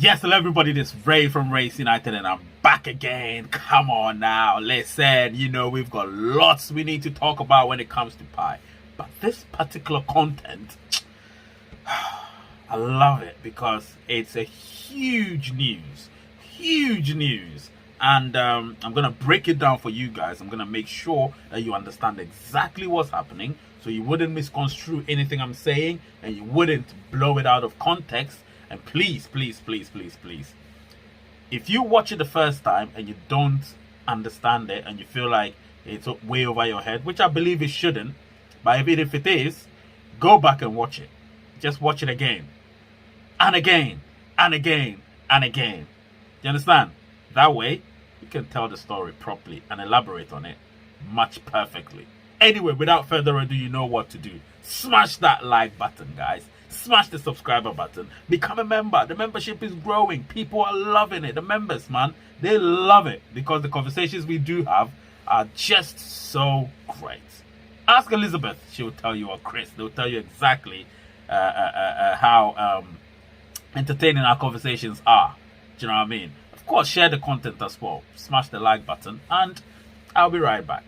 Yes, hello everybody, this is Ray from Race United and I'm back again. Come on now, listen, we've got lots we need to talk about when it comes to pie. But this particular content, I love it because it's a huge news. And I'm going to break it down for you guys. I'm going to make sure that you understand exactly what's happening so you wouldn't misconstrue anything I'm saying and you wouldn't blow it out of context. And please, if you watch it the first time and you don't understand it and you feel like it's way over your head, which I believe it shouldn't, but even if it is, go back and watch it. Just watch it again and again and again and again. You understand? That way, you can tell the story properly and elaborate on it much perfectly. Anyway, without further ado, you know what to do. Smash that like button, guys. Smash the subscriber button. Become a member. The membership is growing. People are loving it. The members, man, they love it because the conversations we do have are just so great. Ask Elizabeth. She'll tell you, or Chris. They'll tell you exactly how entertaining our conversations are. Do you know what I mean? Of course, share the content as well. Smash the like button. And I'll be right back.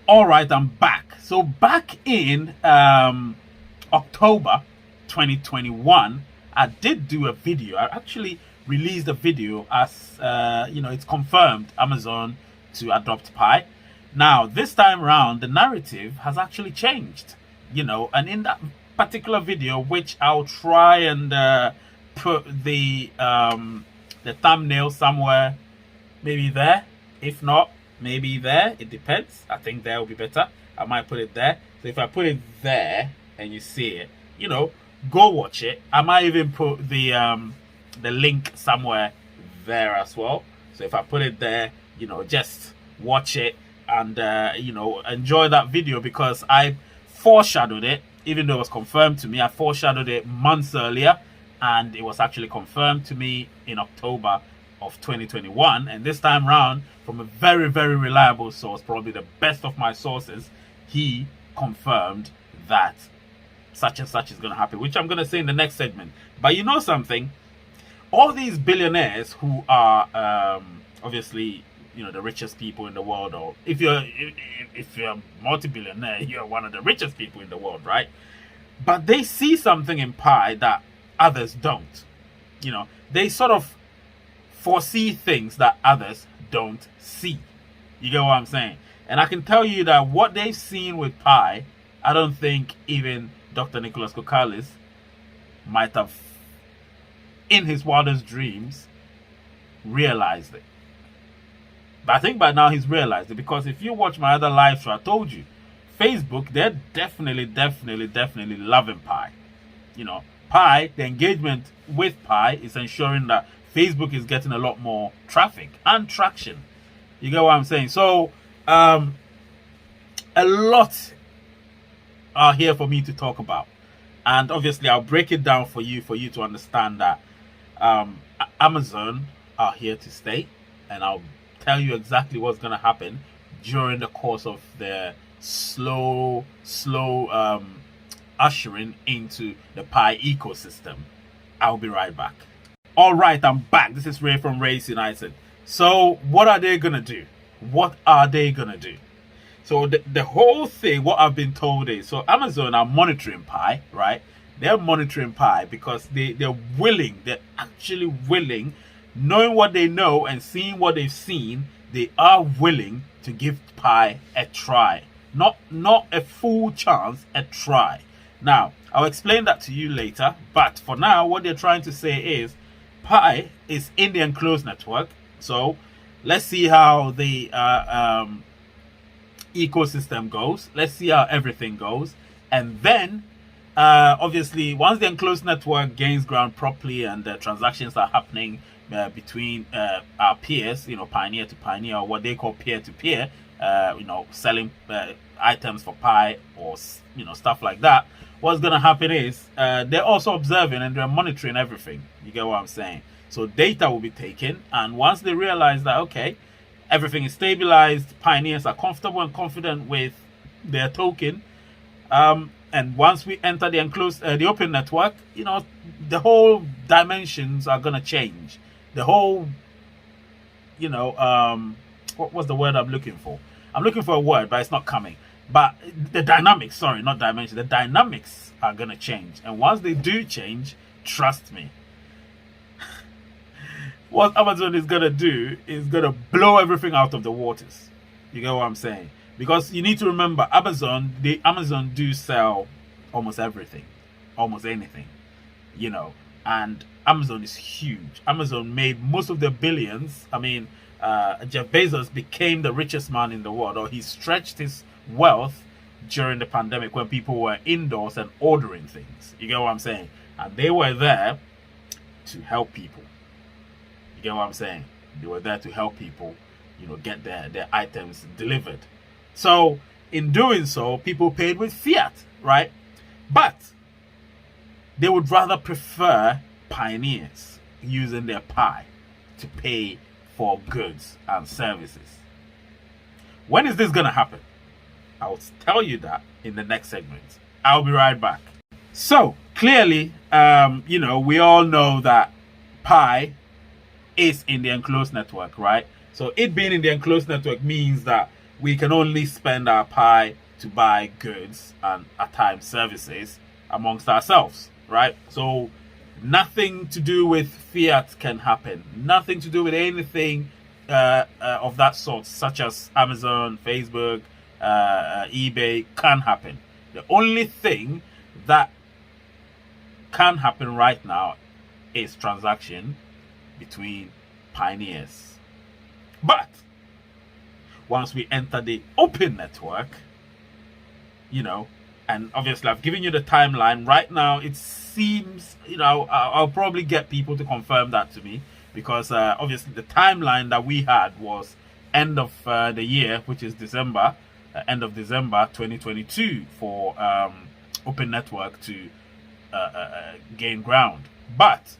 All right, I'm back. So back in October 2021, I did do a video. I actually released a video as, it's confirmed Amazon to adopt Pi. Now, this time around, the narrative has actually changed, and in that particular video, which I'll try and put the thumbnail somewhere, maybe there, if not, maybe there, it depends. I think there will be better. I might put it there. So if I put it there and you see it, go watch it. I might even put the link somewhere there as well. So if I put it there, just watch it and enjoy that video because I foreshadowed it, even though it was confirmed to me. I foreshadowed it months earlier and it was actually confirmed to me in October of 2021, and this time round from a very reliable source, probably the best of my sources, he confirmed that such and such is going to happen, which I'm going to say in the next segment. But you know something, all these billionaires who are obviously the richest people in the world, or if you're a multi-billionaire, you're one of the richest people in the world, right? But they see something in Pi that others don't. They sort of foresee things that others don't see. You get what I'm saying? And I can tell you that what they've seen with Pi, I don't think even Dr. Nicholas Kokalis might have, in his wildest dreams, realized it. But I think by now he's realized it, because if you watch my other live show, I told you, Facebook, they're definitely loving Pi. Pi, the engagement with Pi is ensuring that Facebook is getting a lot more traffic and traction. You get what I'm saying? So, a lot are here for me to talk about. And obviously, I'll break it down for you to understand that Amazon are here to stay. And I'll tell you exactly what's going to happen during the course of their slow ushering into the Pi ecosystem. I'll be right back. All right, I'm back. This is Ray from Race United. So what are they going to do? So the whole thing, what I've been told is, so Amazon are monitoring Pi, right? They're monitoring Pi because they're actually willing, knowing what they know and seeing what they've seen, they are willing to give Pi a try. Not a full chance, a try. Now, I'll explain that to you later, but for now, what they're trying to say is, Pi is in the enclosed network, so let's see how the ecosystem goes. Let's see how everything goes, and then Obviously, once the enclosed network gains ground properly and the transactions are happening between our peers, pioneer to pioneer, or what they call peer to peer, selling items for Pi or stuff like that. What's going to happen is they're also observing and they're monitoring everything. You get what I'm saying? So data will be taken, and once they realize that okay, everything is stabilized, pioneers are comfortable and confident with their token. And once we enter the enclosed, the open network, the whole dimensions are gonna change. The whole, what was the word I'm looking for? I'm looking for a word, but it's not coming. But the dynamics, sorry, not dimension. The dynamics are gonna change, and once they do change, trust me, what Amazon is gonna do is gonna blow everything out of the waters. You get what I'm saying? Because you need to remember, Amazon do sell almost everything, almost anything, and Amazon is huge. Amazon made most of their billions. I mean, Jeff Bezos became the richest man in the world, or he stretched his wealth during the pandemic when people were indoors and ordering things. You get what I'm saying? And they were there to help people. You get what I'm saying? They were there to help people, get their items delivered. So in doing so, people paid with fiat, right? But they would rather prefer pioneers using their Pi to pay for goods and services. When is this going to happen? I'll tell you that in the next segment. I'll be right back. So clearly, we all know that Pi is in the enclosed network, right? So it being in the enclosed network means that we can only spend our Pi to buy goods and at times services amongst ourselves, right? So nothing to do with fiat can happen. Nothing to do with anything of that sort, such as Amazon, Facebook, eBay, can happen. The only thing that can happen right now is transaction between pioneers. But once we enter the open network, and obviously I've given you the timeline. Right now, it seems, I'll probably get people to confirm that to me, because obviously the timeline that we had was end of the year, which is December, end of December 2022 for open network to gain ground. But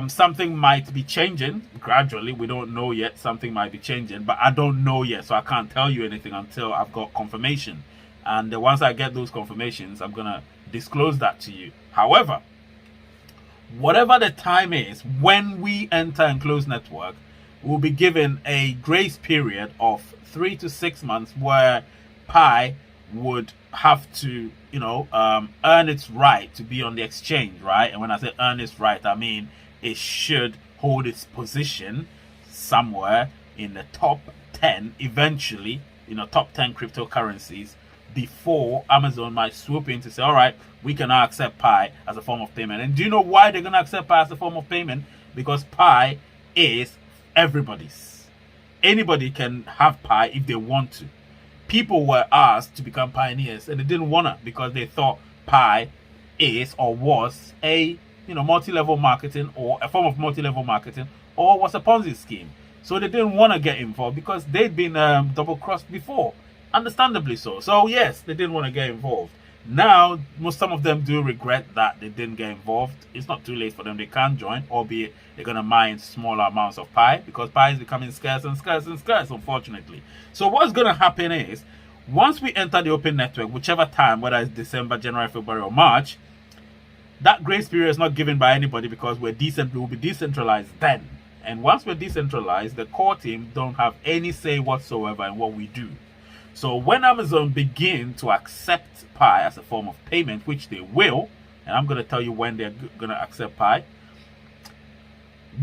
something might be changing gradually. We don't know yet. Something might be changing, but I don't know yet, so I can't tell you anything until I've got confirmation. And once I get those confirmations, I'm gonna disclose that to you. However, whatever the time is when we enter enclosed network, we'll be given a grace period of 3 to 6 months where Pi would have to earn its right to be on the exchange, right? And when I say earn its right, I mean it should hold its position somewhere in the top 10 eventually, top 10 cryptocurrencies, before Amazon might swoop in to say, all right, we can now accept Pi as a form of payment. And do you know why they're going to accept Pi as a form of payment? Because Pi is everybody's. Anybody can have Pi if they want to. People were asked to become pioneers and they didn't want to, because they thought Pi is or was a multi-level marketing, or a form of multi-level marketing, or was a Ponzi scheme. So they didn't want to get involved because they'd been double-crossed before. Understandably so. So yes, they didn't want to get involved. Now, some of them do regret that they didn't get involved. It's not too late for them. They can join, albeit they're going to mine smaller amounts of Pi, because Pi is becoming scarce and scarce and scarce, unfortunately. So what's going to happen is, once we enter the open network, whichever time, whether it's December, January, February, or March, that grace period is not given by anybody, because we will be decentralized then. And once we're decentralized, the core team don't have any say whatsoever in what we do. So when Amazon begin to accept Pi as a form of payment, which they will, and I'm going to tell you when they're going to accept Pi,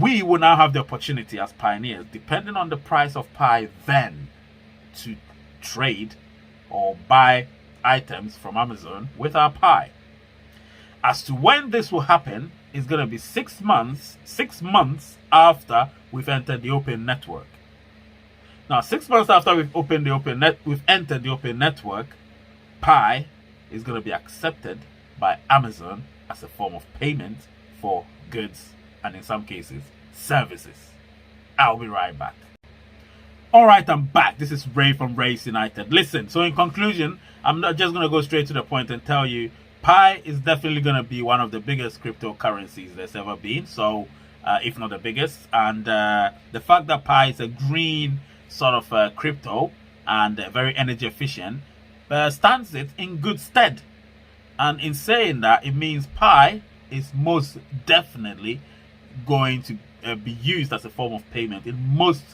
we will now have the opportunity as pioneers, depending on the price of Pi then, to trade or buy items from Amazon with our Pi. As to when this will happen, is going to be 6 months after we've entered the open network. Now, 6 months after we've entered the open network, Pi is going to be accepted by Amazon as a form of payment for goods and in some cases services. I'll be right back. Alright, I'm back. This is Ray from Race United. Listen, so in conclusion, I'm not just going to go straight to the point and tell you Pi is definitely going to be one of the biggest cryptocurrencies there's ever been. So, if not the biggest. And the fact that Pi is a green sort of crypto and very energy efficient stands it in good stead. And in saying that, it means Pi is most definitely going to be used as a form of payment in most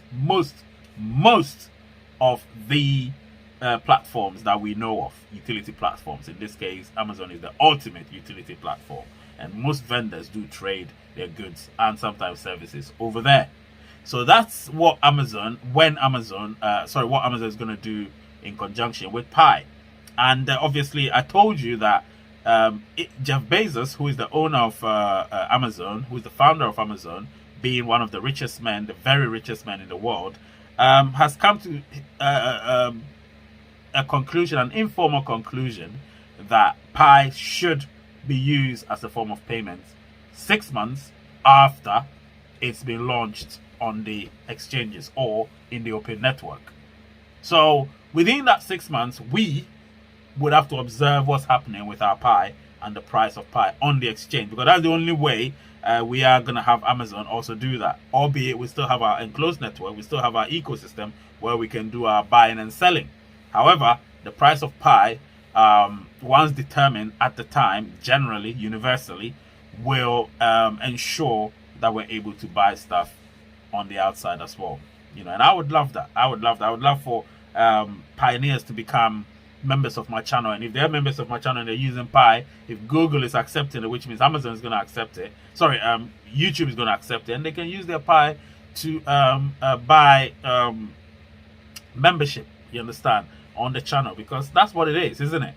of the platforms that we know of, utility platforms. In this case, Amazon is the ultimate utility platform, and most vendors do trade their goods and sometimes services over there. So that's what Amazon is going to do in conjunction with Pi. And obviously, I told you that Jeff Bezos, who is the owner of Amazon, who is the founder of Amazon, being one of the richest men, the very richest man in the world, has come to a conclusion, an informal conclusion, that Pi should be used as a form of payment 6 months after it's been launched on the exchanges or in the open network. So within that 6 months, we would have to observe what's happening with our Pi and the price of Pi on the exchange, because that's the only way we are going to have Amazon also do that. Albeit we still have our enclosed network, we still have our ecosystem where we can do our buying and selling. However, the price of Pi, once determined at the time, generally, universally, will ensure that we're able to buy stuff on the outside as well. And I would love that. I would love for pioneers to become members of my channel, and if they're members of my channel and they're using Pi, if Google is accepting it, which means Amazon is going to accept it, YouTube is going to accept it, and they can use their Pi to buy membership, you understand, on the channel, because that's what it is, isn't it?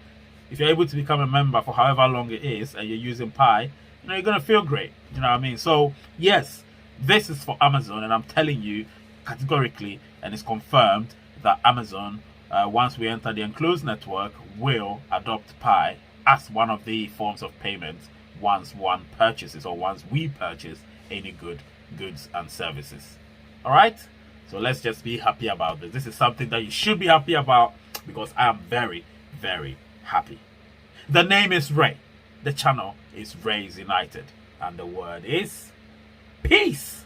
If you're able to become a member for however long it is and you're using Pi, you're going to feel great, you know what I mean? So yes, this is for Amazon, and I'm telling you categorically, and it's confirmed, that Amazon, once we enter the enclosed network, will adopt Pi as one of the forms of payment once one purchases, or once we purchase any goods and services. All right, so let's just be happy about this. This is something that you should be happy about, because I am very, very happy. The name is Ray, the channel is Rays United, and the word is peace.